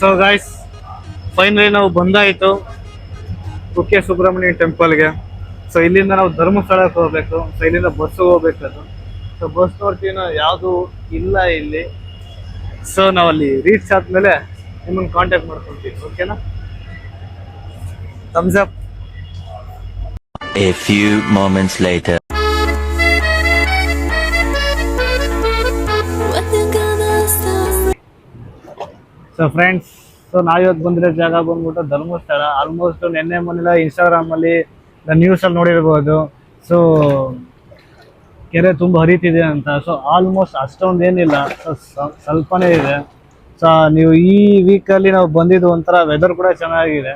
So guys, finally ನಾವು ಬಂದಾಯಿತು ಕುಕ್ಕೆ ಸುಬ್ರಹ್ಮಣ್ಯ ಟೆಂಪಲ್ಗೆ. So ಇಲ್ಲಿಂದ ನಾವು ಧರ್ಮಸ್ಥಳಕ್ಕೆ ಹೋಗ್ಬೇಕು. ಸೊ ಇಲ್ಲಿಂದ ಬಸ್ಸಿಗೆ ಹೋಗ್ಬೇಕು. ಅದು ಸೊ ಬಸ್ ನೋಡ್ತೀವಿ ಯಾವುದು ಇಲ್ಲ ಇಲ್ಲಿ. ಸೊ ನಾವು ಅಲ್ಲಿ ರೀಚ್ ಆದ್ಮೇಲೆ ನಿಮ್ಮನ್ನು ಕಾಂಟ್ಯಾಕ್ಟ್ ಮಾಡ್ಕೊಳ್ತೀವಿ. ಓಕೆನಾ? Thumbs up. A few moments later. So friends, so ನಾವಿವತ್ತು ಬಂದಿರೋ ಜಾಗ ಬಂದ್ಬಿಟ್ಟು ಧರ್ಮಸ್ಥಳ. ಆಲ್ಮೋಸ್ಟ್ ನೆನ್ನೆ ಮೊನ್ನೆ ಇನ್ಸ್ಟಾಗ್ರಾಮಲ್ಲಿ ನ್ಯೂಸಲ್ಲಿ ನೋಡಿರ್ಬೋದು. ಸೊ ಕೆರೆ ತುಂಬ ಹರಿತಿದೆ ಅಂತ. ಸೊ ಆಲ್ಮೋಸ್ಟ್ ಅಷ್ಟೊಂದು ಏನಿಲ್ಲ, ಸ್ವಲ್ಪನೇ ಇದೆ. ಸೊ ನೀವು ಈ ವೀಕಲ್ಲಿ ನಾವು ಬಂದಿದ್ದು ಒಂಥರ ವೆದರ್ ಕೂಡ ಚೆನ್ನಾಗಿದೆ.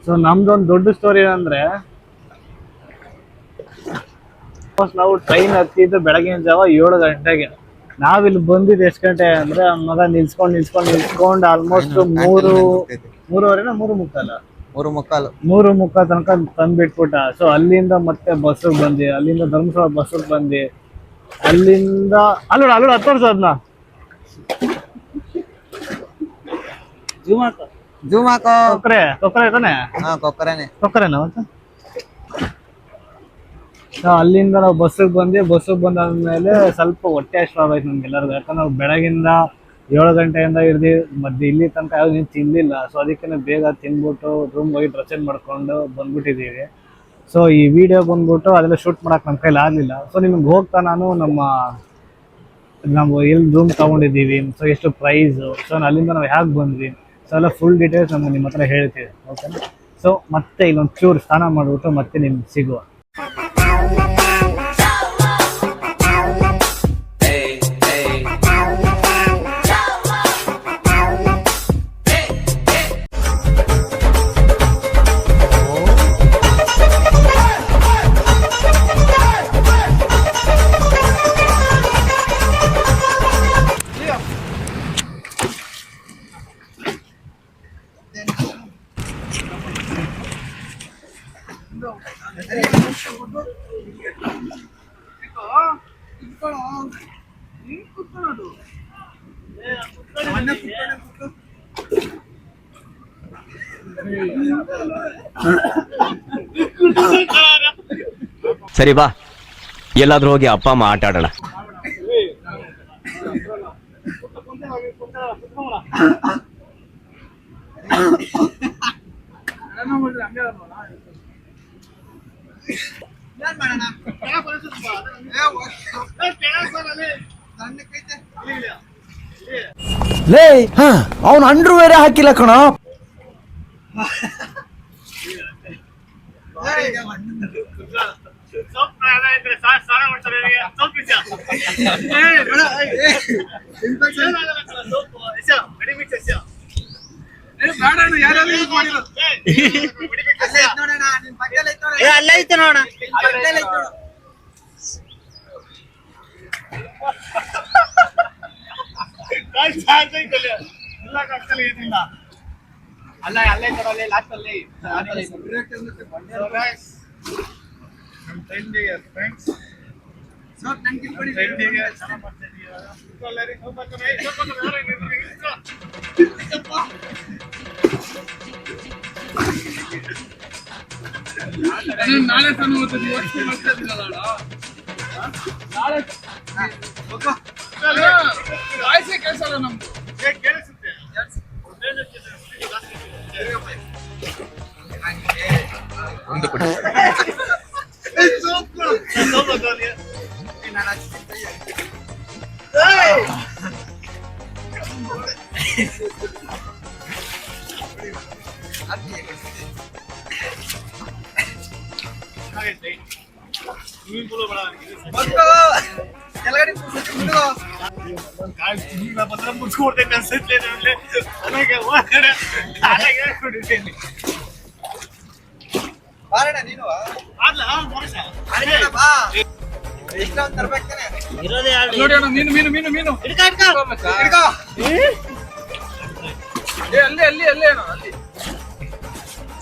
ಸೊ ನಮ್ದೊಂದು ದೊಡ್ಡ ಸ್ಟೋರಿ ಏನಂದರೆ, ನಾವು ಟ್ರೈನ್ ಹತ್ತಿದ್ದು ಬೆಳಗಿನ ಜಾವ 7 ಗಂಟೆಗೆ. ನಾವಿಲ್ಲಿ ಬಂದಿದ್ದು ಎಷ್ಟು ಗಂಟೆ ಅಂದರೆ, ಮಗ ನಿಲ್ಸ್ಕೊಂಡು ಆಲ್ಮೋಸ್ಟ್ 3:45 ತನಕ ತಂದ್ಬಿಟ್ಬಿಟ್ಟ. ಸೊ ಅಲ್ಲಿಂದ ಮತ್ತೆ ಬಸ್ಸಿಗೆ ಬಂದು, ಅಲ್ಲಿಂದ ಧರ್ಮಸ್ಥಳ ಬಸ್ಸಿಗೆ ಬಂದು, ಅಲ್ಲಿಂದ ಅಲ್ಲೋಡ ಹತ್ತೋರ್ಸ ಅದನ್ನ ಕೊಕ್ಕರೆ ತಾನೆ? ಕೊಕ್ಕರೆನಾ? ಅಲ್ಲಿಂದ ನಾವು ಬಸ್ಸಿಗೆ ಬಂದಾದ್ಮೇಲೆ ಸ್ವಲ್ಪ ಹೊಟ್ಟೆ ಹಸಿವಾಗೋಯ್ತು ನಮ್ಗೆಲ್ಲರಿಗೂ. ಯಾಕಂದ್ರೆ ನಾವು ಬೆಳಗಿಂದ 7 ಗಂಟೆಯಿಂದ ಹಿಡ್ದು ಮಧ್ಯೆ ಇಲ್ಲಿ ತನಕ ಯಾವ್ದು ತಿನ್ನಲಿಲ್ಲ. ಸೊ ಅದಕ್ಕೆ ಬೇಗ ತಿಂದ್ಬಿಟ್ಟು ರೂಮ್ ಹೋಗಿ ಡ್ರೆಸ್ ಚೇಂಜ್ ಮಾಡ್ಕೊಂಡು ಬಂದ್ಬಿಟ್ಟಿದ್ದೀವಿ. ಸೊ ಈ ವಿಡಿಯೋ ಬಂದ್ಬಿಟ್ಟು ಅದೆಲ್ಲ ಶೂಟ್ ಮಾಡಕ್ಕೆ ನಮ್ಮ ಕೈಲಿ ಆಗಲಿಲ್ಲ. ಸೊ ನಿಮ್ಗೆ ಹೋಗ್ತಾ ನಾವು ನಾವು ಎಲ್ಲಿ ರೂಮ್ ತೊಗೊಂಡಿದ್ದೀವಿ, ಸೊ ಎಷ್ಟು ಪ್ರೈಸು, ಸೊ ಅಲ್ಲಿಂದ ನಾವು ಹೇಗೆ ಬಂದ್ವಿ, ಸೊ ಎಲ್ಲ ಫುಲ್ ಡೀಟೇಲ್ಸ್ ನಮ್ಗೆ ನಿಮ್ಮ ಹತ್ರ ಹೇಳ್ತೀವಿ. ಓಕೆನಾ? ಸೊ ಮತ್ತೆ ಇಲ್ಲೊಂದು ಚೂರು ಸ್ನಾನ ಮಾಡಿಬಿಟ್ಟು ಮತ್ತೆ ನಿಮ್ಗೆ ಸಿಗುವ. ಸರಿ ಬಾ, ಎಲ್ಲಾದ್ರೂ ಹೋಗಿ ಅಪ್ಪ ಅಮ್ಮ ಆಟ ಆಡೋಣ. ಲೇ, ಅವನು ಅಂಡ್ರೂ ಬೇರೆ ಹಾಕಿಲ್ಲ ಕಣ.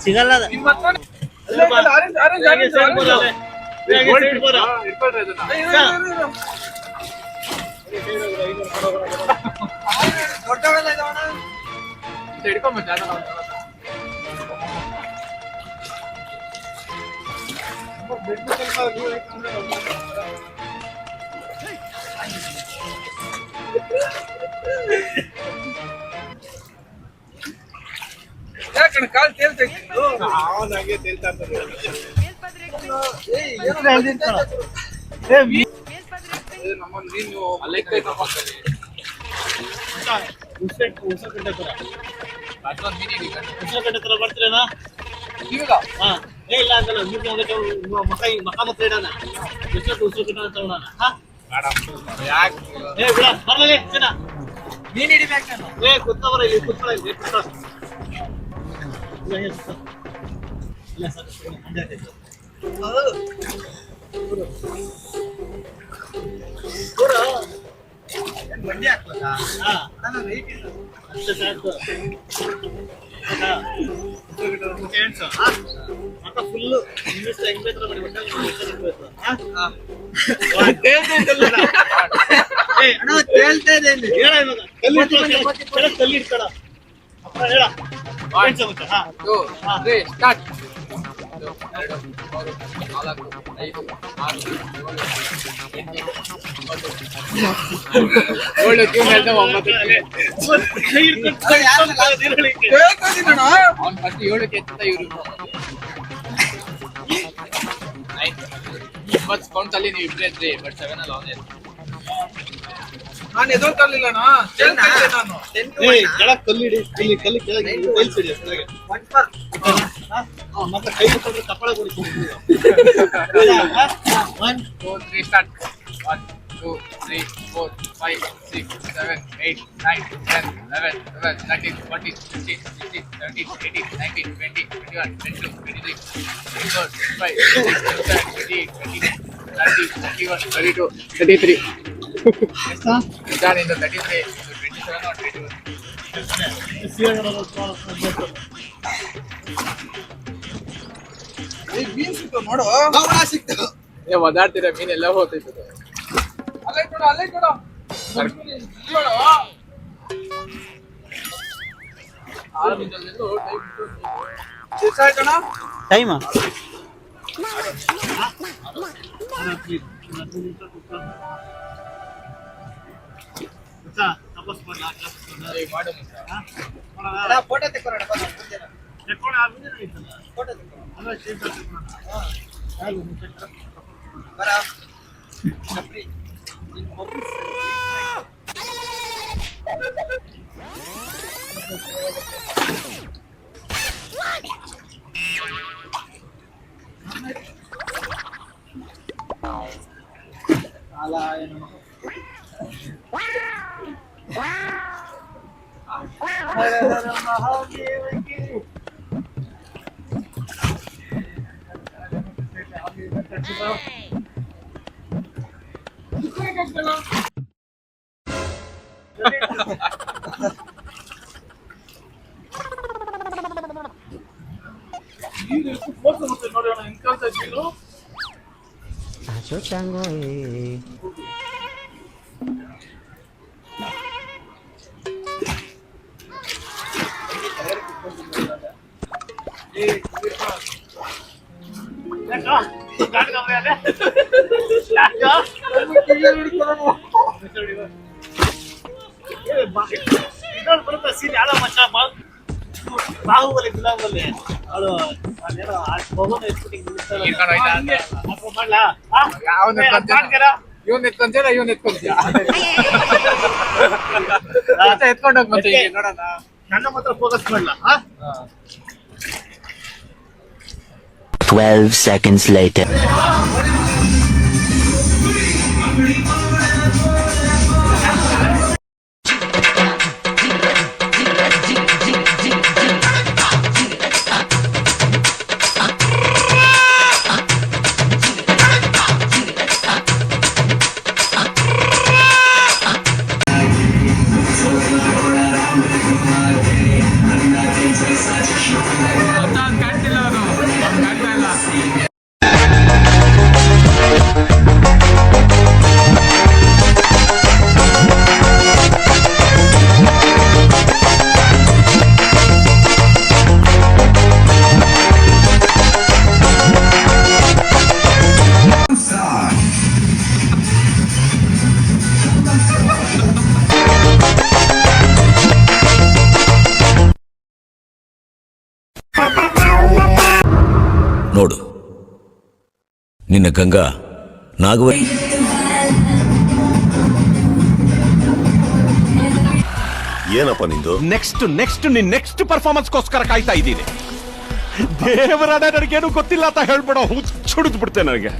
ಸಿಗಲ್ಲ. ಯಾಕಣ್ಣ ಕಾಲ್ ತೇಲ್ತೈತಿ ನಮ್ಮನ್ನ ನೀನು ಅಲ್ಲೈತೈತಪ್ಪ ಬರ್ತೀರೇನಾ ಇವಾಗ ಹಾ ಏ ಇಲ್ಲ ಅಂತಲ್ಲ ಮಕ ಮತ್ತೆ ಇಡೋಣ ಉಸಿರು ಕಿಟ್ಟ ಅಂತ ನೋಡೋಣ ಹಾ ಯಾಕೆ ಏ ಬಿಡ ಬರ್ಲಿ ಚಿನ್ನ ನೀನ್ ಹಿಡಿಬೇಕು ನಾನು ಏ ಕೂತ್ಕೊಬರ ಇಲ್ಲಿ ಕೂತ್ಕೊಳ್ಳ ಇಲ್ಲಿ ಕೂತ್ಕೊ ಇಲ್ಲ ಕೂತ್ಕೊ. ಇಲ್ಲ ಸರ್ ಮಂಡ್ಯ ಆಯ್ತು. ಕೂರು. ಬಂಡಿ ಹಾಕ್ಲಾ ಹಾ ನಾನು ವೆಯ್ಟ್ ಇಲ್ಲ ಅಷ್ಟೇ ಸಾಕು ಹಾ ಚೇಂಜು ಹಾ ಮಕ ಫುಲ್ಲು ಇಂಗ್ಲೀಷ್ ಹೆಂಗ್ ಬೇಕಾದ್ರೆ ಮಾಡಿ ಬಿಟ್ಟು ಹಾ ಏ ಅಣ್ಣ ತೇಲ್ತಾ ಇದೆ ಇಲ್ಲಿ ಹೇಳ ಇವಾಗ ಕಲ್ಲಿ ಇಟ್ಕೊಳ್ಳ ಕಲ್ಲಿ ಇಟ್ಕೊಳ್ಳ ಹೇಳ ಏನ್ ಸಮಾಚಾರ ಹಾ 2 3 ಸ್ಟಾರ್ಟ್ 2 2 3 4 5 6 7 8 ಟ್ಯೂನ್ ಹೇಳ್ತಾ 9 ಕೈ ಇಟ್ಕೊಂಡು ಕೇಳ್ಕೊತೀನಣ್ಣ ಅವ್ನು ಫಸ್ಟ್ 7ಕ್ಕೆ ಎತ್ತ ಇವರು 9 ಕೌಂಟ್ಸ್ ಅಲ್ಲಿ ನೀವು ಇಬ್ಬರೇ ಇದ್ರಿ ಬಟ್ 7 ಅಲ್ಲಿ ಅವನೇ ನಾನು ಎದೋರ್ಕಲ್ಲಿಲ್ಲಣ್ಣ ತೇಲ್ತೈತೆ ನಾನು ಏ ಕೆಳಗೆ ಕಲ್ಲಿಡಿ ಇಲ್ಲಿ ಕಲ್ಲಿ ಕೆಳಗೆ ಕೈಲ್ಸಿಡಿ ಕೆಳಗೆ ಮತ್ತೆ ಕೈ ಇಟ್ಕೊಂಡ್ರೆ ಕಪ್ಪಳ ಕೊಡ್ತೀನಿ 1 2 3 ಸ್ಟಾರ್ಟ್ 1 2 3 4 5 6 7 8 9 10 11 12 13 14 15 16 17 18 19 20 21 22 23 24 25 26 27 28 29 30 31 32 33 ನಿಧಾನಿಂದ 33 27 ಮೀನ್ ಸಿಕ್ತು ನೋಡು ಸಿಕ್ತು ಏ ಒದಾಡ್ತೀರ ಮೀನ್ ಎಲ್ಲ ಹೋಗ್ತೈತೆ ಅಲ್ಲೇ ಕೊಡು ಅಲ್ಲೇ ಕೊಡು ಟೈಮ್ ತಪಸ್ ಮಾಡಲ ಮಾಡು ಫೋಟೋ ತೆಕ್ಕೊಳ್ಳೋಣ ಫೋಟೋ ಬರ Acho chango ಬರುತ್ತೆ ಸೀನ್ ಯಾರೋ ಮಚ್ಚ ಬಾಹುಬಲಿ ಗುಲಾಬಲ್ಲಿ ಅವಳು ಅದೇನೋ ಮಗುನ ಎತ್ಬಿಟ್ಟು ಮಾಡ್ಲಾ ಇವನ್ ಎತ್ಕೊಂತೀರ ಇವನ್ ಎತ್ಕೊಂತೀಯ ಎತ್ಕೊಂಡೋಗ್ ಮತ್ತೆ ನೋಡೋಣ ನನ್ನ ಮಾತ್ರ ಫೋಕಸ್ ಮಾಡ್ಲಾ 12 seconds later. ಕಾಣ್ತಿಲ್ಲ ಅವನು ಕಾಣ್ತಾ ಇಲ್ಲ ನೋಡು ನಿನ್ನ ಗಂಗಾ ನಾಗವ ಏನಪ್ಪ ನಿಂದು? ನೆಕ್ಸ್ಟ್ ನೆಕ್ಸ್ಟ್ ಪರ್ಫಾರ್ಮೆನ್ಸ್ಗೋಸ್ಕರ ಕಾಯ್ತಾ ಇದ್ದೀನಿ. ದೇವರಾಡ ನನಗೇನು ಗೊತ್ತಿಲ್ಲ ಅಂತ ಹೇಳ್ಬೇಡ, ಹುಚ್ಚುಡಿದ್ ಬಿಡ್ತೆ ನನಗೆ.